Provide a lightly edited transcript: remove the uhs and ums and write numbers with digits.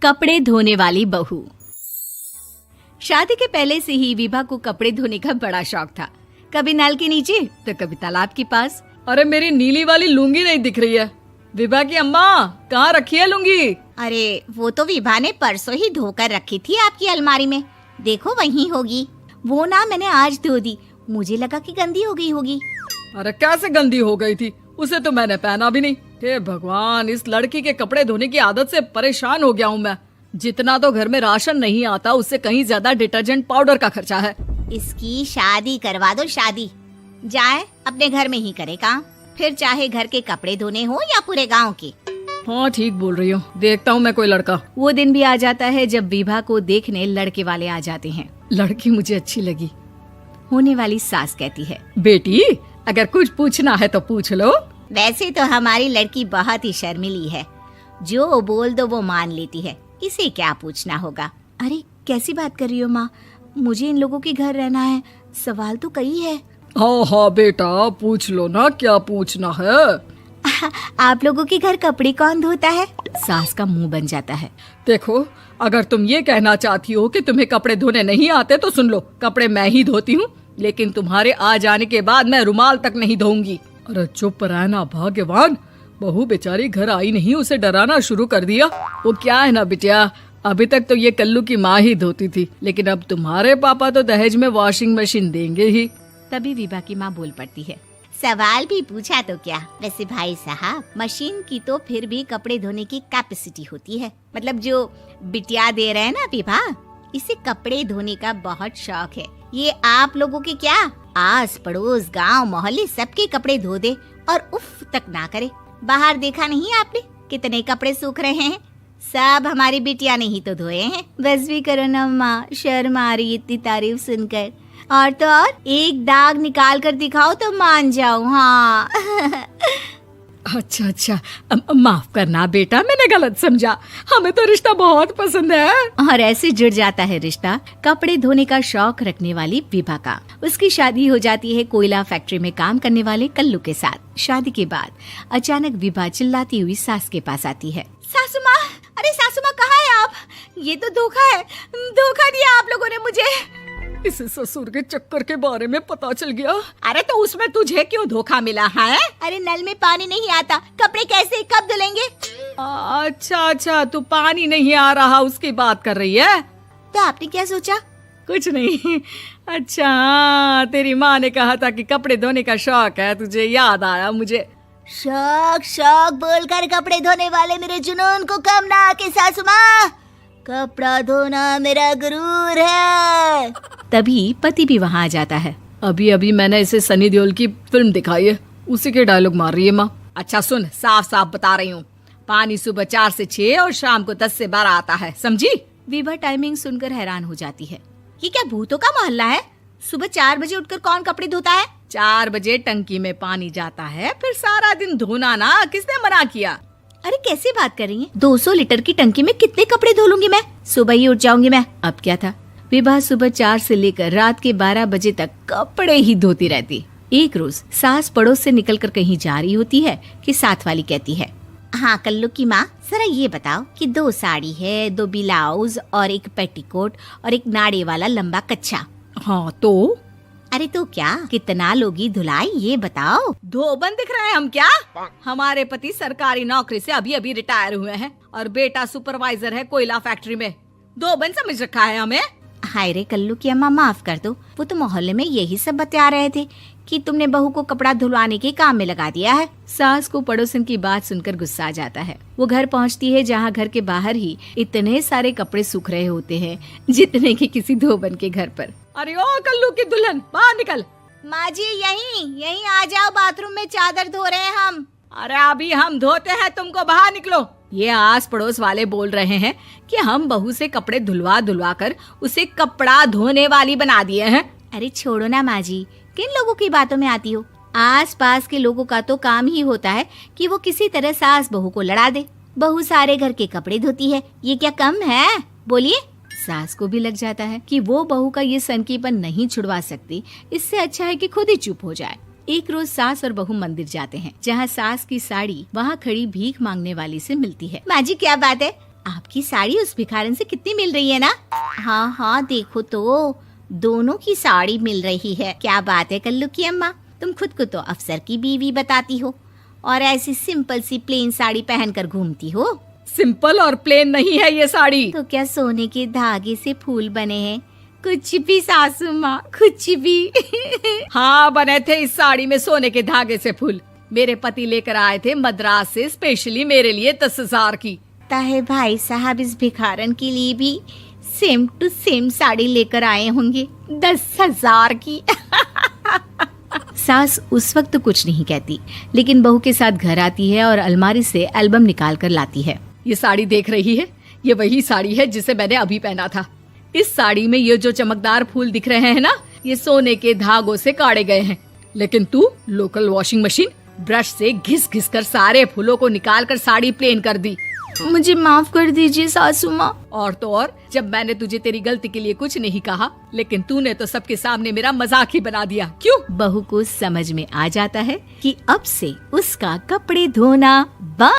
कपड़े धोने वाली बहू। शादी के पहले से ही विभा को कपड़े धोने का बड़ा शौक था। कभी नल के नीचे तो कभी तालाब के पास। अरे मेरी नीली वाली लुंगी नहीं दिख रही है। विभा की अम्मा कहाँ रखी है लुंगी? अरे वो तो विभा ने परसों ही धोकर रखी थी आपकी अलमारी में, देखो वहीं होगी। वो ना मैंने आज धो दी, मुझे लगा कि गंदी हो गई होगी। अरे कैसे गंदी हो गई थी, उसे तो मैंने पहना भी नहीं। हे भगवान, इस लड़की के कपड़े धोने की आदत से परेशान हो गया हूँ मैं। जितना तो घर में राशन नहीं आता उससे कहीं ज्यादा डिटर्जेंट पाउडर का खर्चा है। इसकी शादी करवा दो, शादी जाए अपने घर में ही करे काम, फिर चाहे घर के कपड़े धोने हो या पूरे गांव के। हाँ ठीक बोल रही हो, देखता हूँ मैं कोई लड़का। वो दिन भी आ जाता है जब विभा को देखने लड़के वाले आ जाते हैं। लड़की मुझे अच्छी लगी। होने वाली सास कहती है, बेटी अगर कुछ पूछना है तो पूछ लो। वैसे तो हमारी लड़की बहुत ही शर्मीली है, जो बोल दो वो मान लेती है, इसे क्या पूछना होगा। अरे कैसी बात कर रही हो माँ, मुझे इन लोगों के घर रहना है, सवाल तो कई है। हाँ हाँ बेटा पूछ लो ना, क्या पूछना है। आप लोगों के घर कपड़े कौन धोता है? सास का मुंह बन जाता है। देखो अगर तुम ये कहना चाहती हो कि तुम्हें कपड़े धोने नहीं आते तो सुन लो, कपड़े मैं ही धोती हूँ, लेकिन तुम्हारे आ जाने के बाद मैं रुमाल तक नहीं धोऊंगी। अरे चुप रहना भाग्यवान, बहू बेचारी घर आई नहीं, उसे डराना शुरू कर दिया। वो क्या है ना बिटिया, अभी तक तो ये कल्लू की माँ ही धोती थी, लेकिन अब तुम्हारे पापा तो दहेज में वॉशिंग मशीन देंगे ही। तभी विभा की माँ बोल पड़ती है, सवाल भी पूछा तो क्या। वैसे भाई साहब, मशीन की तो फिर भी कपड़े धोने की कैपेसिटी होती है। मतलब जो बिटिया दे रहे हैं ना विभा, इसे कपड़े धोने का बहुत शौक है। ये आप लोगों के क्या, आस पड़ोस गांव मोहल्ले सबके कपड़े धो दे और उफ तक ना करे। बाहर देखा नहीं आपने कितने कपड़े सूख रहे हैं, सब हमारी बिटिया ने ही तो धोए हैं। बस भी करो ना माँ, शर्म आ रही इतनी तारीफ सुनकर। और तो और एक दाग निकाल कर दिखाओ तो मान जाओ। हाँ अच्छा माफ करना बेटा, मैंने गलत समझा, हमें तो रिश्ता बहुत पसंद है। और ऐसे जुड़ जाता है रिश्ता कपड़े धोने का शौक रखने वाली विभा का। उसकी शादी हो जाती है कोयला फैक्ट्री में काम करने वाले कल्लू के साथ। शादी के बाद अचानक विभा चिल्लाती हुई सास के पास आती है। सासू माँ, अरे सासू माँ कहाँ है आप? ये तो धोखा है, धोखा दिया आप लोगों ने मुझे। इसे ससुर के चक्कर के बारे में पता चल गया। अरे तो उसमें तुझे क्यों धोखा मिला है? अरे नल में पानी नहीं आता, कपड़े कैसे कब धुलेंगे? अच्छा तू पानी नहीं आ रहा उसकी बात कर रही है। तो आपने क्या सोचा? कुछ नहीं। अच्छा तेरी माँ ने कहा था कि कपड़े धोने का शौक है तुझे, याद आया मुझे। शौक बोलकर कपड़े धोने वाले मेरे जुनून को कम ना आके सासू माँ, कपड़ा धोना मेरा गुरूर है। तभी पति भी वहाँ आ जाता है। अभी मैंने इसे सनी देओल की फिल्म दिखाई है, उसी के डायलॉग मार रही है माँ। अच्छा सुन, साफ बता रही हूँ, पानी सुबह 4 से 6 और शाम को 10 से 12 आता है, समझी? विभा टाइमिंग सुनकर हैरान हो जाती है। ये क्या भूतों का मोहल्ला है? सुबह 4 बजे उठकर कौन कपड़े धोता है? 4 बजे टंकी में पानी जाता है, फिर सारा दिन धोना ना, किसने मना किया? अरे कैसी बात कर रही हैं? 200 लीटर की टंकी में कितने कपड़े धो लूंगी मैं, सुबह ही उठ जाऊंगी मैं। अब क्या था, विभा सुबह 4 से लेकर रात के 12 बजे तक कपड़े ही धोती रहती। एक रोज सास पड़ोस से निकलकर कहीं जा रही होती है कि साथ वाली कहती है, हाँ कल्लू की माँ, जरा ये बताओ कि 2 साड़ी है, 2 ब्लाउज और एक पेटीकोट और एक नाड़े वाला लंबा कच्छा। हाँ तो? अरे तो क्या, कितना लोगी धुलाई ये बताओ। धोबन दिख रहे हैं हम क्या? हमारे पति सरकारी नौकरी से अभी रिटायर हुए हैं और बेटा सुपरवाइजर है कोयला फैक्ट्री में। धोबन समझ रखा है हमें? हाय रे कल्लू की अम्मा, माफ कर दो, वो तो मोहल्ले में यही सब बता रहे थे कि तुमने बहू को कपड़ा धुलवाने के काम में लगा दिया है। सास को पड़ोसन की बात सुनकर गुस्सा आ जाता है। वो घर पहुंचती है जहां घर के बाहर ही इतने सारे कपड़े सूख रहे होते हैं जितने कि किसी धोबन के घर पर। अरे ओ कल्लू की दुल्हन, बाहर निकल। माँ जी यहीं आ जाओ, बाथरूम में चादर धो रहे हैं हम। अरे अभी हम धोते हैं, तुमको बाहर निकलो। ये आस पड़ोस वाले बोल रहे हैं कि हम बहू से कपड़े धुलवा कर उसे कपड़ा धोने वाली बना दिए हैं। अरे छोड़ो ना माँ जी, किन लोगों की बातों में आती हो? आस पास के लोगों का तो काम ही होता है कि वो किसी तरह सास बहू को लड़ा दे। बहू सारे घर के कपड़े धोती है, ये क्या कम है? बोलिए। सास को भी लग जाता है कि वो बहू का ये सनकीपन नहीं छुड़वा सकती, इससे अच्छा है कि खुद ही चुप हो जाए। एक रोज सास और बहू मंदिर जाते हैं, जहाँ सास की साड़ी वहाँ खड़ी भीख मांगने वाली से मिलती है। माँ जी क्या बात है, आपकी साड़ी उस भिखारन से कितनी मिल रही है ना? हाँ हाँ देखो तो, दोनों की साड़ी मिल रही है। क्या बात है कल्लू की अम्मा, तुम खुद को तो अफसर की बीवी बताती हो और ऐसी सिंपल सी प्लेन साड़ी पहनकर घूमती हो। सिंपल और प्लेन नहीं है ये साड़ी। तो क्या सोने के धागे से फूल बने हैं? कुछ भी सासू माँ, कुछ भी। हाँ बने थे इस साड़ी में सोने के धागे से फूल। मेरे पति लेकर आए थे मद्रास से स्पेशली मेरे लिए 10,000 की। ताहे भाई साहब इस भिखारन के लिए भी सेम टू सेम साड़ी लेकर आए होंगे 10,000 की। सास उस वक्त तो कुछ नहीं कहती, लेकिन बहू के साथ घर आती है और अलमारी से एल्बम निकाल कर लाती है। ये साड़ी देख रही है, ये वही साड़ी है जिसे मैंने अभी पहना था। इस साड़ी में ये जो चमकदार फूल दिख रहे हैं ना, ये सोने के धागों से काटे गए हैं। लेकिन तू लोकल वॉशिंग मशीन ब्रश से घिस घिस कर सारे फूलों को निकाल कर साड़ी प्लेन कर दी। मुझे माफ कर दीजिए सासू माँ। और तो और, जब मैंने तुझे तेरी गलती के लिए कुछ नहीं कहा, लेकिन तूने तो सबके सामने मेरा मजाक ही बना दिया। क्यों? बहू को समझ में आ जाता है कि अब से उसका कपड़े धोना बंद।